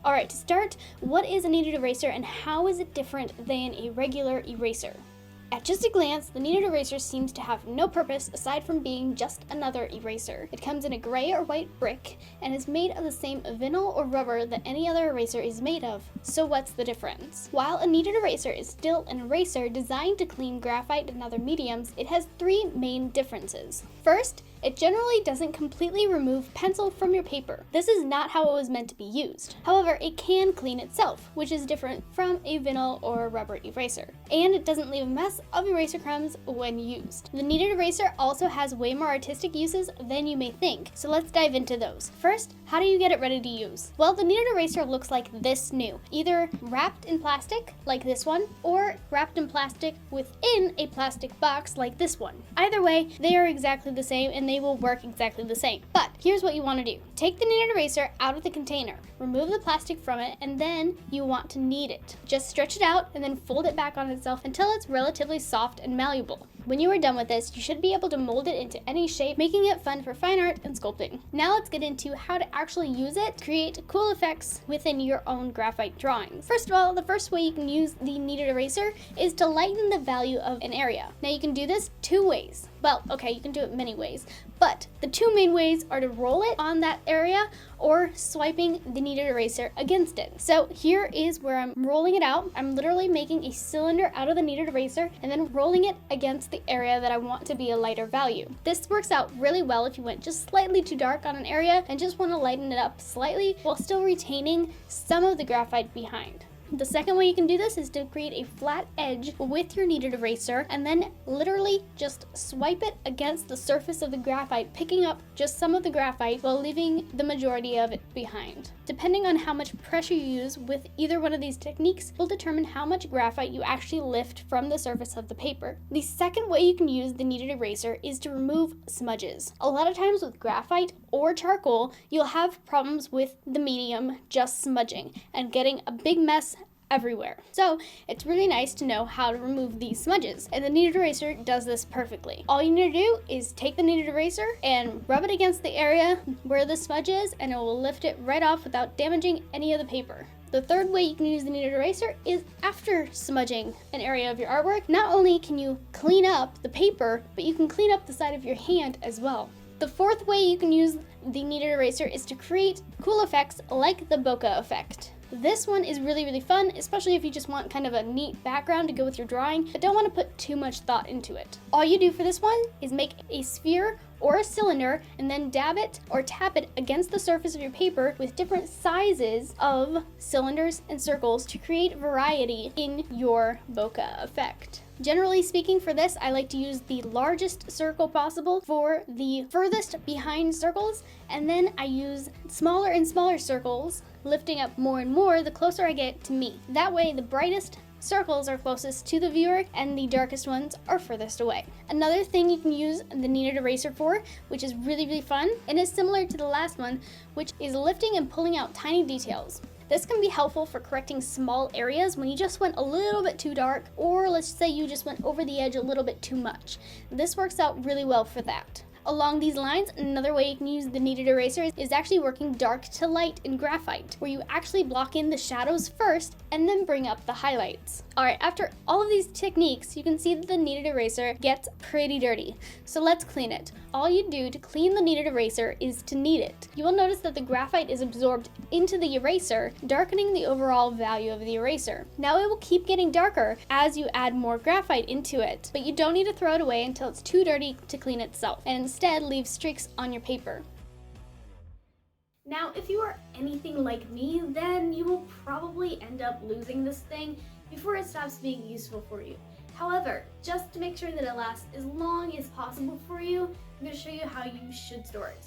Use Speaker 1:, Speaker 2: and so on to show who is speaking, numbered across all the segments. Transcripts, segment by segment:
Speaker 1: Alright, to start, what is a kneaded eraser and how is it different than a regular eraser? At just a glance, the kneaded eraser seems to have no purpose aside from being just another eraser. It comes in a gray or white brick and is made of the same vinyl or rubber that any other eraser is made of. So what's the difference? While a kneaded eraser is still an eraser designed to clean graphite and other mediums, it has three main differences. First, it generally doesn't completely remove pencil from your paper. This is not how it was meant to be used. However, it can clean itself, which is different from a vinyl or rubber eraser. And it doesn't leave a mess of eraser crumbs when used. The kneaded eraser also has way more artistic uses than you may think, so let's dive into those. First, how do you get it ready to use? Well, the kneaded eraser looks like this new, either wrapped in plastic, like this one, or wrapped in plastic within a plastic box, like this one. Either way, they are exactly the same and they will work exactly the same. But here's what you want to do. Take the kneaded eraser out of the container, remove the plastic from it, and then you want to knead it. Just stretch it out and then fold it back on itself until it's relatively soft and malleable. When you are done with this, you should be able to mold it into any shape, making it fun for fine art and sculpting. Now let's get into how to actually use it to create cool effects within your own graphite drawings. First of all, the first way you can use the kneaded eraser is to lighten the value of an area. Now you can do this two ways. Well, okay, you can do it many ways, but the two main ways are to roll it on that area or swiping the kneaded eraser against it. So here is where I'm rolling it out. I'm literally making a cylinder out of the kneaded eraser and then rolling it against the area that I want to be a lighter value. This works out really well if you went just slightly too dark on an area and just want to lighten it up slightly while still retaining some of the graphite behind. The second way you can do this is to create a flat edge with your kneaded eraser and then literally just swipe it against the surface of the graphite, picking up just some of the graphite while leaving the majority of it behind. Depending on how much pressure you use with either one of these techniques will determine how much graphite you actually lift from the surface of the paper. The second way you can use the kneaded eraser is to remove smudges. A lot of times with graphite or charcoal, you'll have problems with the medium just smudging and getting a big mess everywhere. So it's really nice to know how to remove these smudges, and the kneaded eraser does this perfectly. All you need to do is take the kneaded eraser and rub it against the area where the smudge is, and it will lift it right off without damaging any of the paper. The third way you can use the kneaded eraser is after smudging an area of your artwork. Not only can you clean up the paper, but you can clean up the side of your hand as well. The fourth way you can use the kneaded eraser is to create cool effects like the bokeh effect. This one is really fun, especially if you just want kind of a neat background to go with your drawing, but don't want to put too much thought into it. All you do for this one is make a sphere or a cylinder and then dab it or tap it against the surface of your paper with different sizes of cylinders and circles to create variety in your bokeh effect. Generally speaking, for this, I like to use the largest circle possible for the furthest behind circles, and then I use smaller and smaller circles, lifting up more and more the closer I get to me. That way, the brightest circles are closest to the viewer and the darkest ones are furthest away. Another thing you can use the kneaded eraser for, which is really fun, and is similar to the last one, which is lifting and pulling out tiny details. This can be helpful for correcting small areas when you just went a little bit too dark, or let's say you just went over the edge a little bit too much. This works out really well for that. Along these lines, another way you can use the kneaded eraser is actually working dark to light in graphite, where you actually block in the shadows first and then bring up the highlights. Alright, after all of these techniques, you can see that the kneaded eraser gets pretty dirty. So let's clean it. All you do to clean the kneaded eraser is to knead it. You will notice that the graphite is absorbed into the eraser, darkening the overall value of the eraser. Now it will keep getting darker as you add more graphite into it, but you don't need to throw it away until it's too dirty to clean itself, and instead leave streaks on your paper. Now, if you are anything like me, then you will probably end up losing this thing before it stops being useful for you. However, just to make sure that it lasts as long as possible for you, I'm going to show you how you should store it.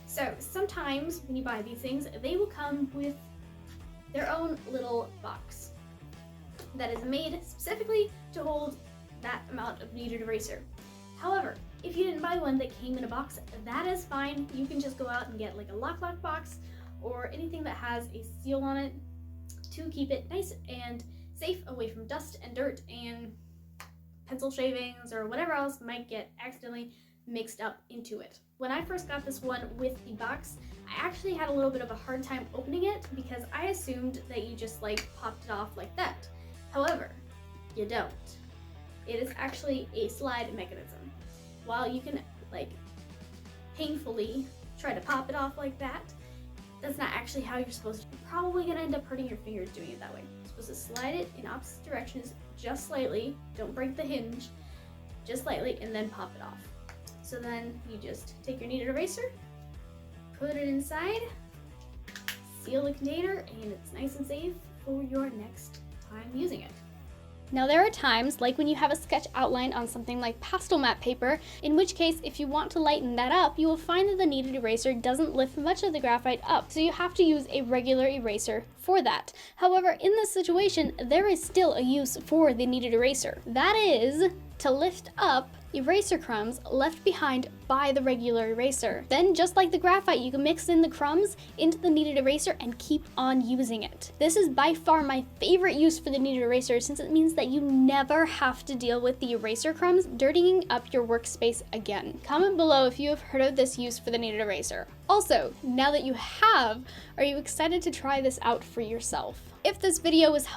Speaker 1: So sometimes when you buy these things, they will come with their own little box that is made specifically to hold that amount of kneaded eraser. However, if you didn't buy one that came in a box, that is fine. You can just go out and get like a lock box or anything that has a seal on it to keep it nice and safe away from dust and dirt and pencil shavings or whatever else might get accidentally mixed up into it. When I first got this one with the box, I actually had a little bit of a hard time opening it because I assumed that you just like popped it off like that. However, you don't. It is actually a slide mechanism. While you can like painfully try to pop it off like that, that's not actually how you're supposed to. You're probably gonna end up hurting your fingers doing it that way. You're supposed to slide it in opposite directions just slightly. Don't break the hinge, just slightly, and then pop it off. So then you just take your kneaded eraser, put it inside, seal the container, and it's nice and safe for your next time using it. Now there are times, like when you have a sketch outlined on something like pastel matte paper, in which case if you want to lighten that up, you will find that the kneaded eraser doesn't lift much of the graphite up, so you have to use a regular eraser for that. However, in this situation, there is still a use for the kneaded eraser. That is to lift up eraser crumbs left behind by the regular eraser. Then, just like the graphite, you can mix in the crumbs into the kneaded eraser and keep on using it. This is by far my favorite use for the kneaded eraser, since it means that you never have to deal with the eraser crumbs dirtying up your workspace again. Comment below if you have heard of this use for the kneaded eraser. Also, now that you have, are you excited to try this out for yourself? If this video was helpful,